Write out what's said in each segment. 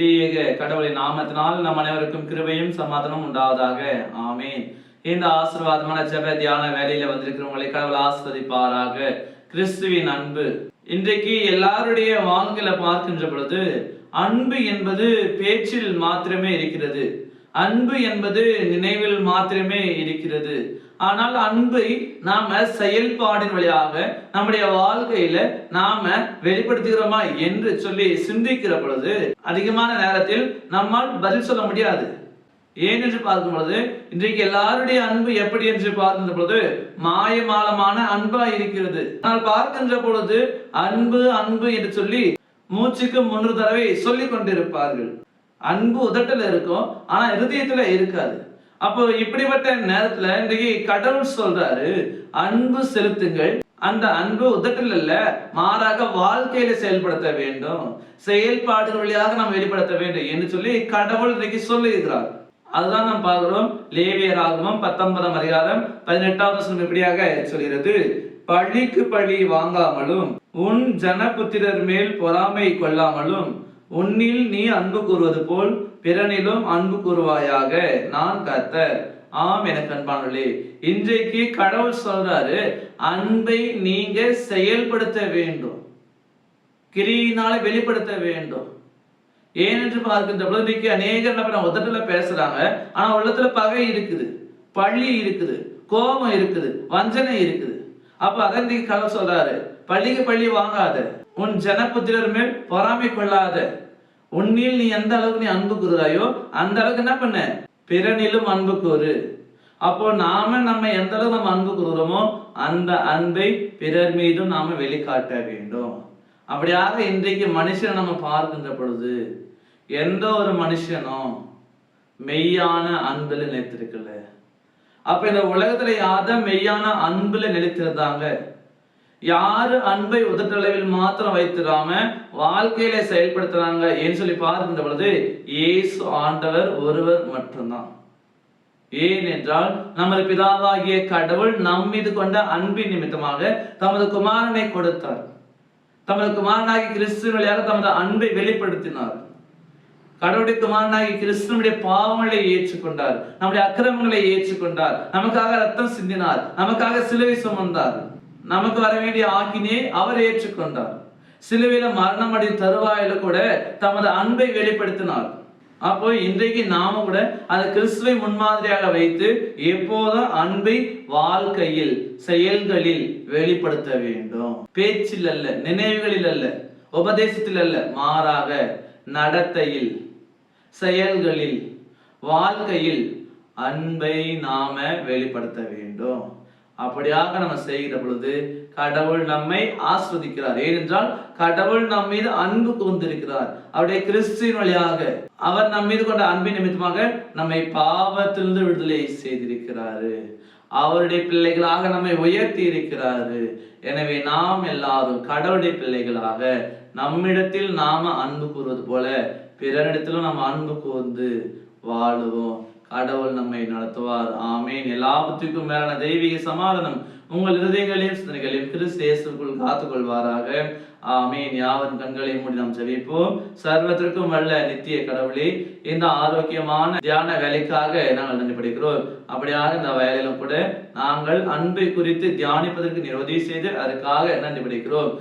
திரியேக கடவுளின் நாமத்தினால் நம் அனைவருக்கும் கிருபையும் சமாதானம் உண்டாவதாக. ஆமேன். இந்த ஆசீர்வாதமான ஜெப தியான வேலையில வந்திருக்கிறவங்களை கடவுள் ஆஸ்வதிப்பாராக. கிறிஸ்துவின் அன்பு இன்றைக்கு எல்லாருடைய வாழ்க்கையில பார்க்கின்ற பொழுது அன்பு என்பது பேச்சில் மாத்திரமே இருக்கிறது. அன்பு என்பது நினைவில் மாத்திரமே இருக்கிறது. ஆனால் அன்பை நாம செயல்பாடின் வழியாக நம்முடைய வாழ்க்கையில நாம வெளிப்படுத்துகிறோமா என்று சொல்லி சிந்திக்கிற பொழுது அதிகமான நேரத்தில் நம்மால் பதில் சொல்ல முடியாது. ஏன் என்று பார்க்கும் பொழுது இன்றைக்கு எல்லாருடைய அன்பு எப்படி என்று பார்க்கின்ற பொழுது மாயமாலமான அன்பா இருக்கிறது. ஆனால் பார்க்கின்ற பொழுது அன்பு அன்பு என்று சொல்லி மூச்சுக்கு 3 தடவை சொல்லிக் கொண்டிருப்பார்கள். அன்பு உதட்டல இருக்கும், ஆனா இருதயத்துல இருக்காது. அப்போ இப்படிப்பட்ட நேரத்துல இன்றைக்கு கடவுள் சொல்றாரு, அன்பு செலுத்துங்கள். அந்த அன்பு உதட்டில் அல்ல, மாறாக வாழ்க்கையில செயல்படுத்த வேண்டும், செயல்பாடு வழியாக நாம் வெளிப்படுத்த வேண்டும் என்று சொல்லி கடவுள் இன்றைக்கு சொல்லுகிறார். அதுதான் நாம் பார்க்கிறோம். லேவியராகமம் 19ஆம் அதிகாரம் 18வது வசனம் இப்படியாக சொல்கிறது, பழிக்கு பழி வாங்காமலும் உன் ஜனபுத்திரர் மேல் பொறாமை கொள்ளாமலும் உன்னில் நீ அன்பு கூறுவது போல் பிறனிலும் அன்பு கூறுவாயாக, நான் கர்த்தர். ஆம் எனக்கு அன்பானவர்களே, இன்றைக்கு கடவுள் சொல்றாரு, அன்பை நீங்க செயல்படுத்த வேண்டும், கிரியினால வெளிப்படுத்த வேண்டும். ஏனென்று பார்க்கின்ற பொழுது அநேக உதட்டுல பேசுறாங்க, ஆனா உள்ளத்துல பகை இருக்குது, பழி இருக்குது, கோபம் இருக்குது, வஞ்சனை இருக்குது. அப்ப அதான் கடவுள் சொல்றாரு, பள்ளிக்கு பள்ளி வாங்காத, உன் ஜனபுத்திரர் மேல் பொறாமை கொள்ளாத, உன்னில் நீ எந்த அளவுக்கு நீ அன்பு கூறுறாயோ அந்த அளவுக்கு என்ன பண்ண, பிறனிலும் அன்பு கூறு. அப்போ நம்ம எந்த அளவுக்கு நம்ம அன்பு கூறுறோமோ அந்த அன்பை பிறர் மீதும் நாம வெளிக்காட்ட வேண்டும். அப்படியாக இன்றைக்கு மனுஷனை நம்ம பார்க்கின்ற பொழுது எந்த ஒரு மனுஷனும் மெய்யான அன்புல நிலைத்திருக்கல. அப்ப இந்த உலகத்துல யார்தான் மெய்யான அன்புல நிலைத்திருந்தாங்க? யாரு அன்பை உதட்டளவில் மாத்திரம் வைத்திராம வாழ்க்கையில செயல்படுத்துறாங்க என்று சொல்லி பார்க்கின்ற பொழுது இயேசு ஆண்டவர் ஒருவர் மட்டும்தான். ஏனென்றால் நமது பிதாவாகிய கடவுள் நம் மீது கொண்ட அன்பின் நிமித்தமாக தமது குமாரனை கொடுத்தார். தமது குமாரனாகி கிறிஸ்துவின் வழியாக தமது அன்பை வெளிப்படுத்தினார். கடவுளுடைய குமாரனாகி கிறிஸ்துவனுடைய பாவங்களை ஏற்றுக்கொண்டார், நம்முடைய அக்கிரமங்களை ஏற்றுக்கொண்டார், நமக்காக ரத்தம் சிந்தினார், நமக்காக சிலுவை சுமந்தார், நமக்கு வர வேண்டிய ஆக்கினை அவர் ஏற்றுக்கொண்டார். சிலுவையில மரணம் அடைந்த தருவாயில கூட தமது அன்பை வெளிப்படுத்தினார். அப்போ இன்றைக்கு நாம கூட அந்த கிறிஸ்துவை முன்மாதிரியாக வைத்து எப்போதும் அன்பை வாழ்க்கையில் செயல்களில் வெளிப்படுத்த வேண்டும். பேச்சில் அல்ல, நினைவுகளில் அல்ல, உபதேசத்தில் அல்ல, மாறாக நடத்தையில், செயல்களில், வாழ்க்கையில் அன்பை நாம வெளிப்படுத்த வேண்டும். அப்படியாக நம்ம செய்கிற பொழுது கடவுள் நம்மை ஆஸ்வதிக்கிறார். ஏனென்றால் கடவுள் நம் மீது அன்பு கூர்ந்திருக்கிறார். அவருடைய கிறிஸ்துவின் வழியாக அவர் நம் மீது கொண்ட அன்பின் நிமித்தமாக நம்மை பாவத்திலிருந்து விடுதலை செய்திருக்கிறாரு. அவருடைய பிள்ளைகளாக நம்மை உயர்த்தி இருக்கிறாரு. எனவே நாம் எல்லாரும் கடவுளுடைய பிள்ளைகளாக நம்மிடத்தில் நாம அன்பு கூறுவது போல பிறரிடத்திலும் நாம் அன்பு கூர்ந்து வாழுவோம். கடவுள் நம்மை நடத்துவார். ஆமேன். எல்லாவற்றுக்கும் மேலான தெய்வீக சமாதானம் உங்கள் இருதயங்களையும் சிந்தனைகளையும் கிறிஸ்து இயேசுவுக்குள் காத்துக்கொள்வாராக. ஆமேன். யாவரும் கண்களை மூடி நாம் ஜெபிப்போம். சர்வத்திற்கும் வல்ல நித்திய கடவுளே, இந்த ஆரோக்கியமான தியான வேலைக்காக நாங்கள் நன்றி படைக்கிறோம். அப்படியாக இந்த வேலையிலும் கூட நாங்கள் அன்பை குறித்து தியானிப்பதற்கு நீர் உதவி செய்து அதற்காக நன்றி படைக்கிறோம்.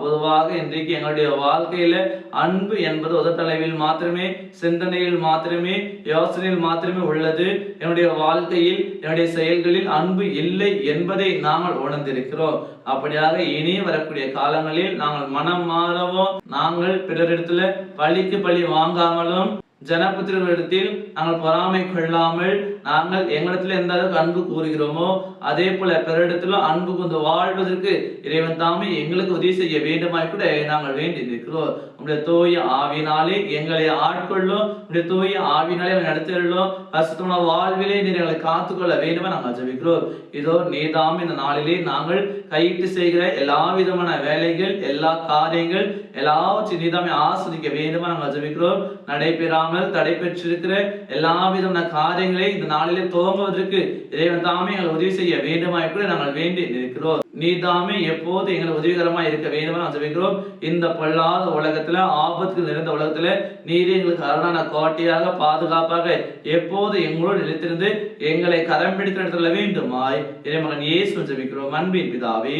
பொதுவாக இன்றைக்கு எங்களுடைய வாழ்க்கையில அன்பு என்பது உதட்டளவில் மாத்திரமே, சிந்தனையில் மாத்திரமே, யோசனையில் மாத்திரமே உள்ளது. என்னுடைய வாழ்க்கையில், என்னுடைய செயல்களில் அன்பு இல்லை என்பதை நாங்கள் உணர்ந்திருக்கிறோம். அப்படியாக இனி வரக்கூடிய காலங்களில் நாங்கள் மனம் மாறவும், நாங்கள் பிறரிடத்துல பழிக்கு பழி வாங்காமலும், ஜனபுத்திரர்களிடத்தில் நாங்கள் பொறாமை கொள்ளாமல், நாங்கள் எங்களிடத்தில் எந்த அளவுக்கு அன்பு கூறுகிறோமோ அதே போல பிறரிடத்திலும் அன்பு கொண்டு வாழ்வதற்கு இறைவன் தாமே எங்களுக்கு உதவி செய்ய வேண்டுமாய் கூட நாங்கள் வேண்டி இருக்கிறோம். உங்களுடைய தூய ஆவியினாலே எங்களை ஆட்கொள்ளும், உங்களுடைய தூய ஆவியினாலே நடத்தியுள்ளோம். பரிசுத்தமான வாழ்விலே நீர் எங்களை காத்துக்கொள்ள வேண்டுமா நாங்கள் ஜெபிக்கிறோம். இதோ நீதாம் இந்த நாளிலே நாங்கள் கையிட்டு செய்கிற எல்லா விதமான வேலைகள், எல்லா காரியங்கள் எல்லாவற்றையும் நீதாமே ஆஸ்வதிக்க வேண்டுமா நாங்கள் ஜெபிக்கிறோம். நடைபெறாமல் தடை பெற்றிருக்கிற எல்லா விதமான காரியங்களை இந்த நாளிலே துவங்குவதற்கு இறைவன் தாமே எங்களை உதவி செய்ய வேண்டுமாய் கூட நாங்கள் வேண்டி நிற்கிறோம். நீ தாமே எப்போது எங்களுக்கு உதவிகரமாய் இருக்க வேண்டும் நாங்கள் ஜெபிக்கிறோம். இந்த பொல்லாத உலகத்துல, ஆபத்துகள் நிறைந்த உலகத்துல நீரே எங்களுக்கு அரணான கோட்டையாக பாதுகாப்பாக எப்போது எங்களோடு நிலைத்திருந்து எங்களை கரம் பிடித்து நடத்த வேண்டுமாய் இறைமகன் இயேசு ஜெபிக்கிறோம். அன்பின் பிதாவே,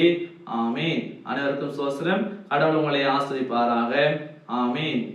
ஆமீன். அனைவருக்கும் சோஸ்திரம். கடவுள் உங்களை ஆசீர்வதிப்பாராக. ஆமீன்.